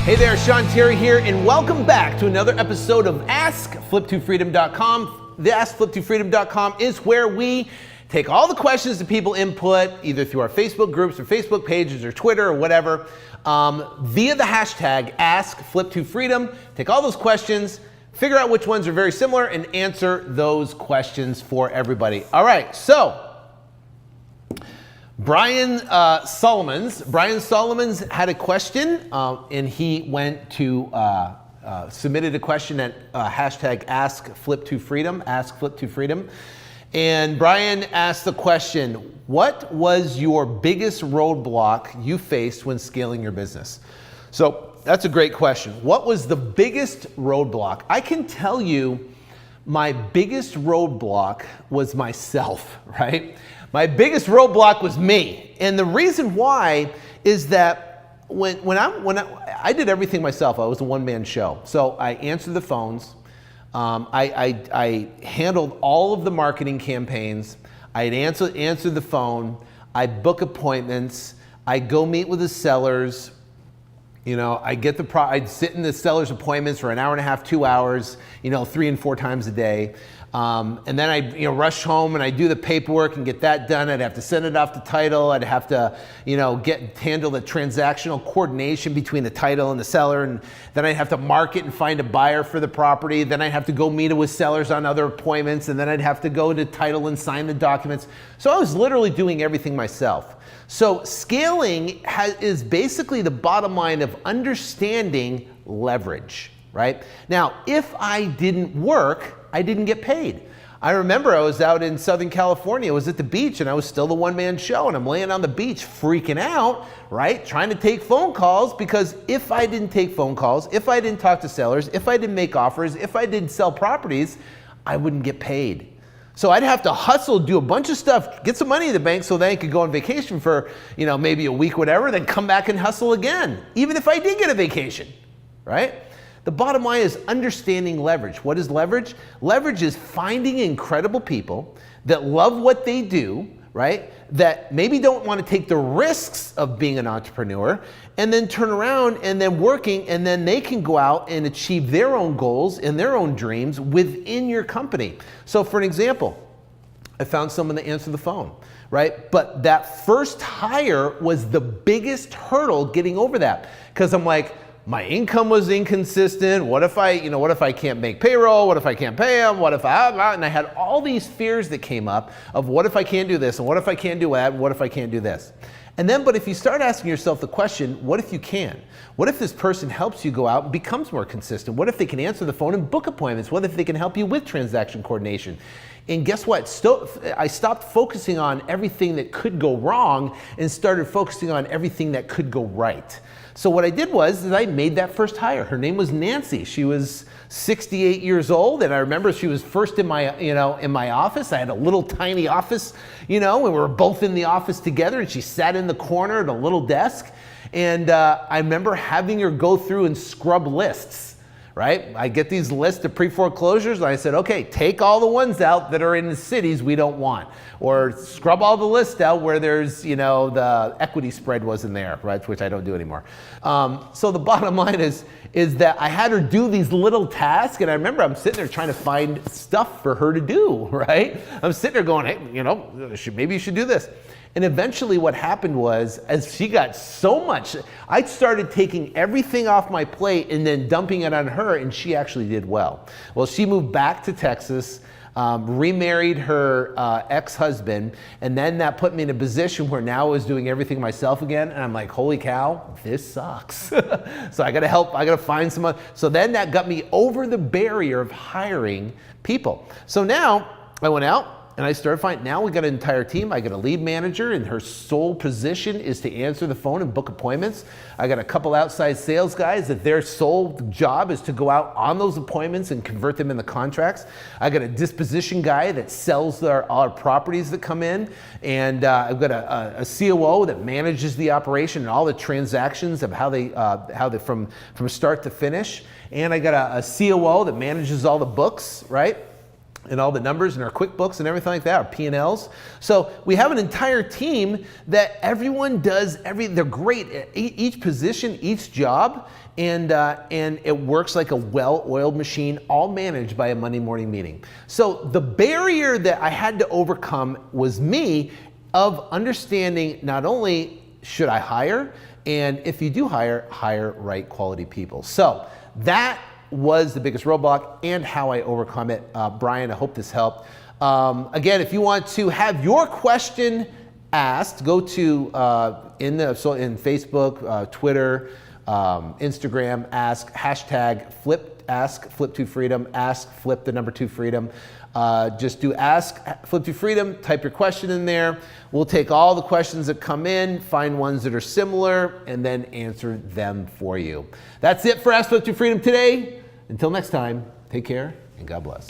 Hey there, Sean Terry here, and welcome back to another episode of Ask Flip2Freedom.com. The Ask Flip2Freedom.com is where we take all the questions that people input, either through our Facebook groups or Facebook pages or Twitter or whatever, via the hashtag Ask Flip2Freedom. Take all those questions, figure out which ones are very similar, and answer those questions for everybody. All right, so Brian Solomons had a question, and he went to submitted a question at hashtag Ask Flip2Freedom. And Brian asked the question, what was your biggest roadblock you faced when scaling your business? So that's a great question. What was the biggest roadblock? I can tell you my biggest roadblock was myself, right? My biggest roadblock was me. And the reason why is that when I did everything myself, I was a one-man show. So I answered the phones. I handled all of the marketing campaigns. I'd answer the phone. I'd book appointments. I'd go meet with the sellers. You know, I'd sit in the seller's appointments for an hour and a half, 2 hours, 3 and 4 times a day. And then I'd rush home and I'd do the paperwork and get that done. I'd have to send it off to title. I'd have to, handle the transactional coordination between the title and the seller. And then I'd have to market and find a buyer for the property. Then I'd have to go meet with sellers on other appointments. And then I'd have to go to title and sign the documents. So I was literally doing everything myself. So scaling is basically the bottom line of understanding leverage, right? Now, if I didn't work, I didn't get paid. I remember I was out in Southern California, I was at the beach and I was still the one-man show and I'm laying on the beach freaking out, right? Trying to take phone calls, because if I didn't take phone calls, if I didn't talk to sellers, if I didn't make offers, if I didn't sell properties, I wouldn't get paid. So I'd have to hustle, do a bunch of stuff, get some money in the bank so that I could go on vacation for, maybe a week, whatever, then come back and hustle again, even if I did get a vacation, right? The bottom line is understanding leverage. What is leverage? Leverage is finding incredible people that love what they do, right? That maybe don't want to take the risks of being an entrepreneur, and then turn around and then working, and then they can go out and achieve their own goals and their own dreams within your company. So for an example, I found someone that answered the phone, right? But that first hire was the biggest hurdle getting over that, because I'm like, my income was inconsistent. What if I can't make payroll? What if I can't pay them? And I had all these fears that came up of what if I can't do this? And what if I can't do that? And what if I can't do this? And then, but if you start asking yourself the question, what if you can? What if this person helps you go out and becomes more consistent? What if they can answer the phone and book appointments? What if they can help you with transaction coordination? And guess what? I stopped focusing on everything that could go wrong and started focusing on everything that could go right. So what I did was I made that first hire. Her name was Nancy. She was 68 years old, and I remember she was first in my office. I had a little tiny office, and we were both in the office together, and she sat in the corner at a little desk. And I remember having her go through and scrub lists. Right? I get these lists of pre-foreclosures, and I said, okay, take all the ones out that are in the cities we don't want, or scrub all the lists out where there's, the equity spread wasn't there, right? Which I don't do anymore. So the bottom line is that I had her do these little tasks, and I remember I'm sitting there trying to find stuff for her to do, right? I'm sitting there going, hey, maybe you should do this. And eventually what happened was, as she got so much, I started taking everything off my plate and then dumping it on her, and she actually did well. Well, she moved back to Texas, remarried her ex-husband, and then that put me in a position where now I was doing everything myself again, and I'm like, holy cow, this sucks. So I gotta help, I gotta find someone. So then that got me over the barrier of hiring people. So now I went out, and I started finding, now we got an entire team. I got a lead manager, and her sole position is to answer the phone and book appointments. I got a couple outside sales guys that their sole job is to go out on those appointments and convert them into contracts. I got a disposition guy that sells our properties that come in. And I've got a COO that manages the operation and all the transactions of how they from start to finish. And I got a COO that manages all the books, right? and all the numbers and our QuickBooks and everything like that, our P&Ls. So we have an entire team that everyone does they're great at each position, each job, and it works like a well-oiled machine, all managed by a Monday morning meeting. So the barrier that I had to overcome was me of understanding not only should I hire, and if you do hire right quality people. So that was the biggest roadblock and how I overcome it. Brian, I hope this helped. Again, if you want to have your question asked, go to in Facebook, Twitter, Instagram, ask #Flip2Freedom, ask Flip2Freedom. Just do ask Flip2Freedom, type your question in there. We'll take all the questions that come in, find ones that are similar, and then answer them for you. That's it for Ask Flip2Freedom today. Until next time, take care and God bless.